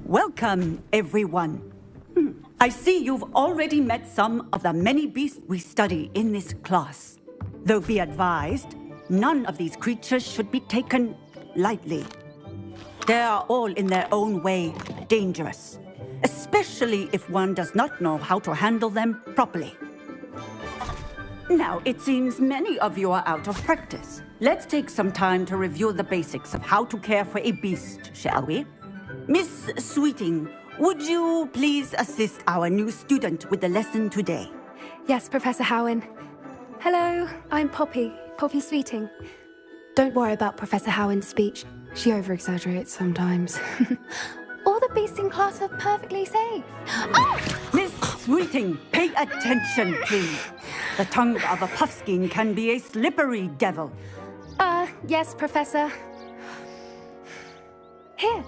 Welcome, everyone. I see you've already met some of the many beasts we study in this class. Though be advised, none of these creatures should be taken lightly. They are all in their own way dangerous, especially if one does not know how to handle them properly. Now, it seems many of you are out of practice. Let's take some time to review the basics of how to care for a beast, shall we? Miss Sweeting, would you please assist our new student with the lesson today? Yes, Professor Howen. Hello, I'm Poppy Sweeting. Don't worry about Professor Howen's speech. She over-exaggerates sometimes. All the beasts in class are perfectly safe. Oh! Miss Sweeting, pay attention, please. The tongue of a puffskein can be a slippery devil. Yes, Professor. Here,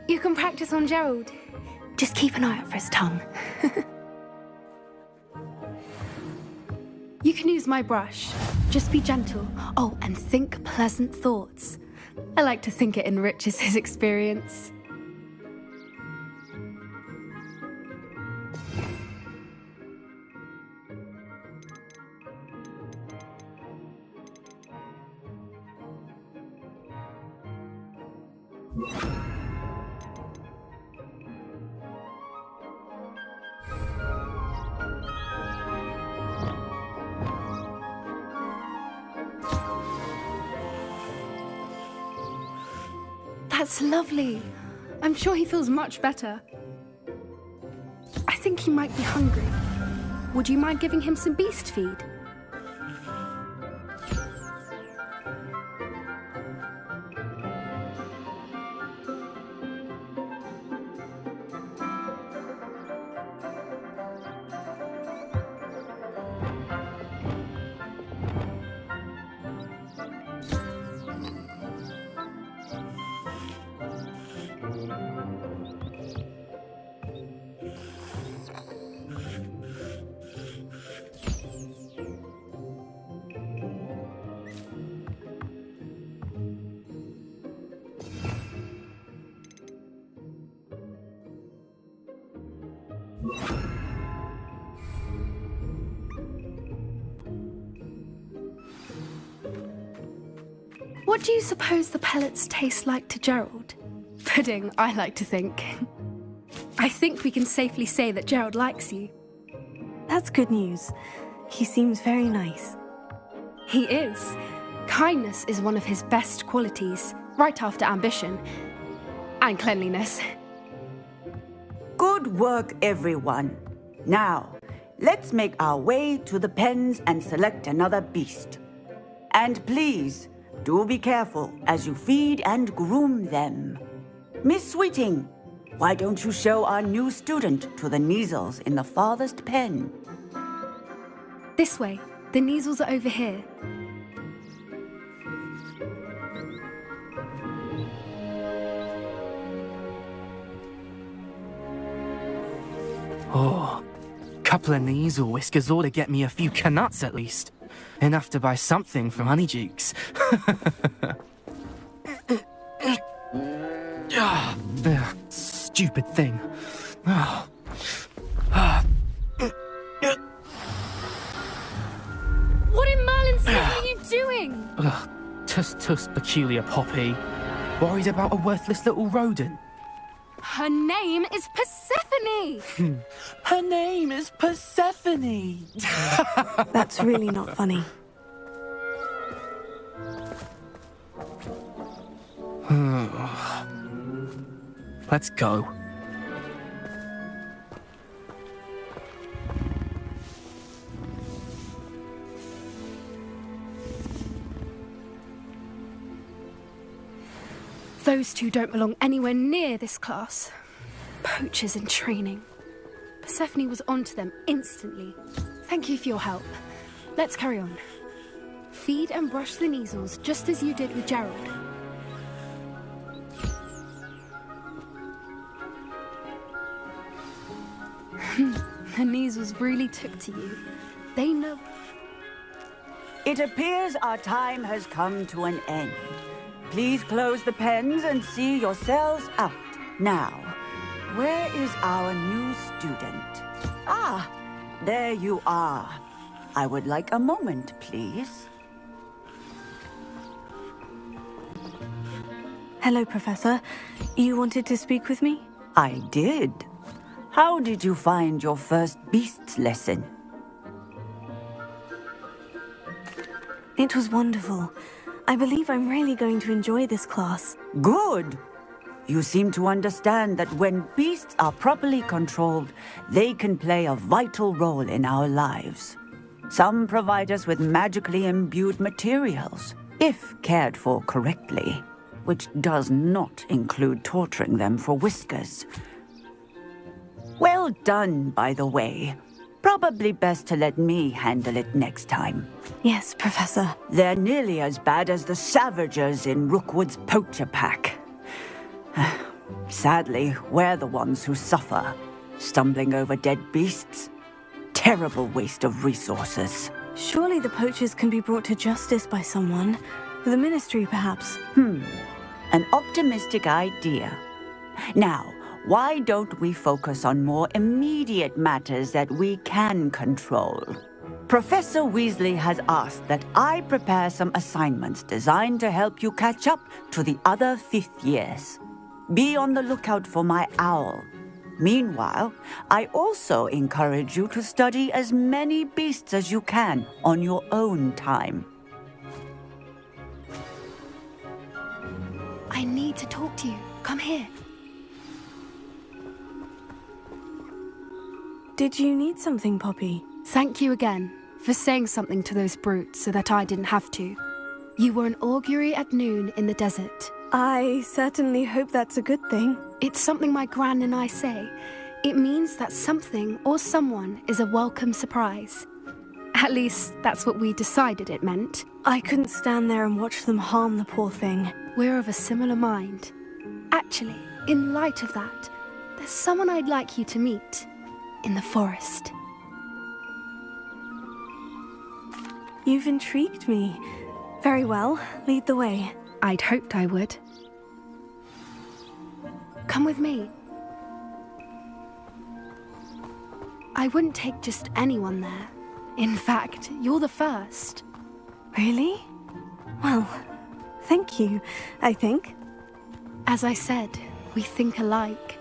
you can practice on Gerald. Just keep an eye out for his tongue. You can use my brush. Just be gentle. Oh, and think pleasant thoughts. I like to think it enriches his experience. That's lovely. I'm sure he feels much better. I think he might be hungry. Would you mind giving him some beast feed? What do you suppose the pellets taste like to Gerald? Pudding, I like to think. I think we can safely say that Gerald likes you. That's good news. He seems very nice. He is. Kindness is one of his best qualities, right after ambition. And cleanliness. Good work, everyone. Now, let's make our way to the pens and select another beast. And please, do be careful as you feed and groom them. Miss Sweeting, why don't you show our new student to the Neasels in the farthest pen? This way. The Neasels are over here. Oh, couple of Neasel whiskers ought to get me a few canuts at least. Enough to buy something from Honeydukes. Stupid thing. What in Merlin's name are you doing? Tuss, peculiar Poppy. Worried about a worthless little rodent? Her name is Persephone! Her name is Persephone! That's really not funny. Let's go. Those two don't belong anywhere near this class. Poachers in training. Persephone was onto them instantly. Thank you for your help. Let's carry on. Feed and brush the Neasels just as you did with Gerald. The Neasels really took to you. They know. It appears our time has come to an end. Please close the pens and see yourselves out. Now, Where is our new student? Ah, there you are. I would like a moment, please. Hello, Professor. You wanted to speak with me? I did. How did you find your first beasts lesson? It was wonderful. I believe I'm really going to enjoy this class. Good. You seem to understand that when beasts are properly controlled, they can play a vital role in our lives. Some provide us with magically imbued materials, if cared for correctly, which does not include torturing them for whiskers. Well done, by the way. Probably best to let me handle it next time. Yes, Professor. They're nearly as bad as the Savagers in Rookwood's poacher pack. Sadly, we're the ones who suffer, stumbling over dead beasts. Terrible waste of resources. Surely the poachers can be brought to justice by someone. The Ministry, perhaps. An optimistic idea. Now, why don't we focus on more immediate matters that we can control? Professor Weasley has asked that I prepare some assignments designed to help you catch up to the other fifth years. Be on the lookout for my owl. Meanwhile, I also encourage you to study as many beasts as you can on your own time. I need to talk to you. Come here. Did you need something, Poppy? Thank you again for saying something to those brutes so that I didn't have to. You were an augury at noon in the desert. I certainly hope that's a good thing. It's something my gran and I say. It means that something or someone is a welcome surprise. At least, that's what we decided it meant. I couldn't stand there and watch them harm the poor thing. We're of a similar mind. Actually, in light of that, there's someone I'd like you to meet. In the forest. You've intrigued me. Very well, lead the way. I'd hoped I would. Come with me. I wouldn't take just anyone there. In fact, you're the first. Really? Well, thank you, I think. As I said, we think alike.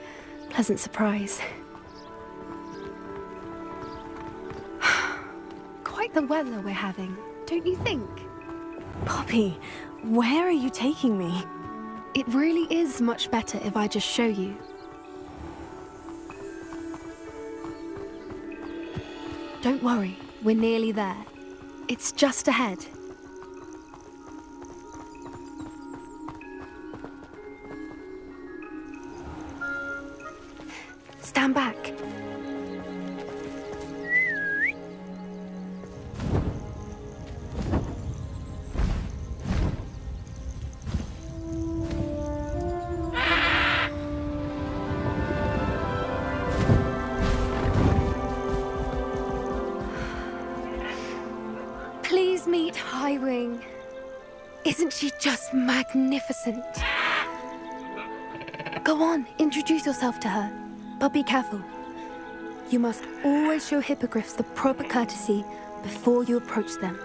Pleasant surprise. Quite the weather we're having, don't you think? Poppy, where are you taking me? It really is much better if I just show you. Don't worry, we're nearly there. It's just ahead. Stand back. Please meet Highwing. Isn't she just magnificent? Go on, introduce yourself to her. But be careful. You must always show hippogriffs the proper courtesy before you approach them.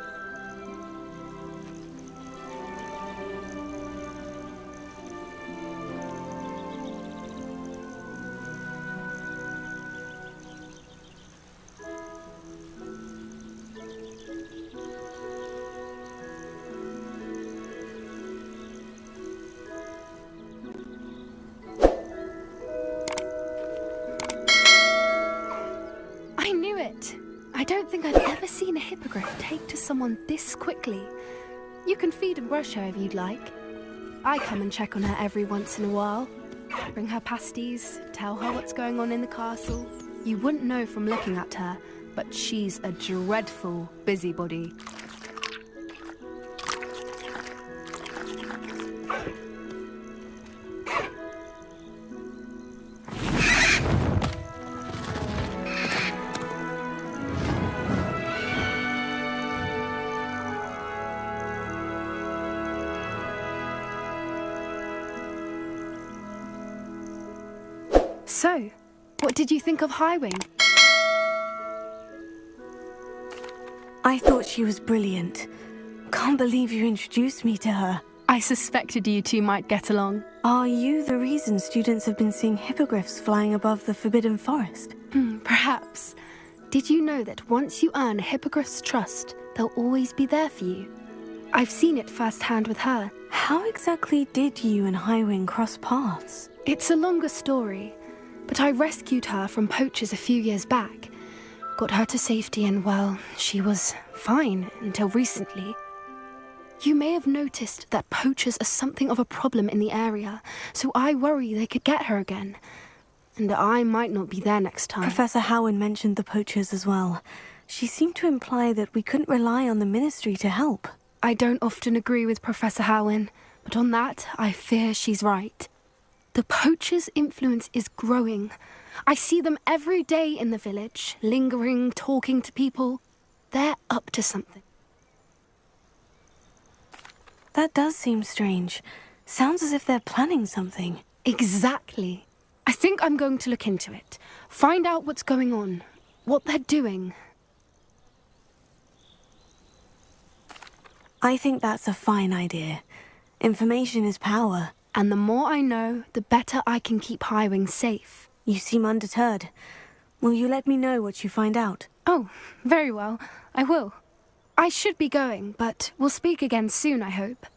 I knew it! I don't think I've ever seen a hippogriff take to someone this quickly. You can feed and brush her if you'd like. I come and check on her every once in a while. Bring her pasties, tell her what's going on in the castle. You wouldn't know from looking at her, but she's a dreadful busybody. So, what did you think of Highwing? I thought she was brilliant. Can't believe you introduced me to her. I suspected you two might get along. Are you the reason students have been seeing hippogriffs flying above the Forbidden Forest? Perhaps. Did you know that once you earn a hippogriff's trust, they'll always be there for you? I've seen it firsthand with her. How exactly did you and Highwing cross paths? It's a longer story, but I rescued her from poachers a few years back. Got her to safety and, well, she was fine until recently. You may have noticed that poachers are something of a problem in the area, so I worry they could get her again. And I might not be there next time. Professor Howin mentioned the poachers as well. She seemed to imply that we couldn't rely on the Ministry to help. I don't often agree with Professor Howin, but on that, I fear she's right. The poachers' influence is growing. I see them every day in the village, lingering, talking to people. They're up to something. That does seem strange. Sounds as if they're planning something. Exactly. I think I'm going to look into it. Find out what's going on, what they're doing. I think that's a fine idea. Information is power. And the more I know, the better I can keep Highwing safe. You seem undeterred. Will you let me know what you find out? Oh, very well. I will. I should be going, but we'll speak again soon, I hope.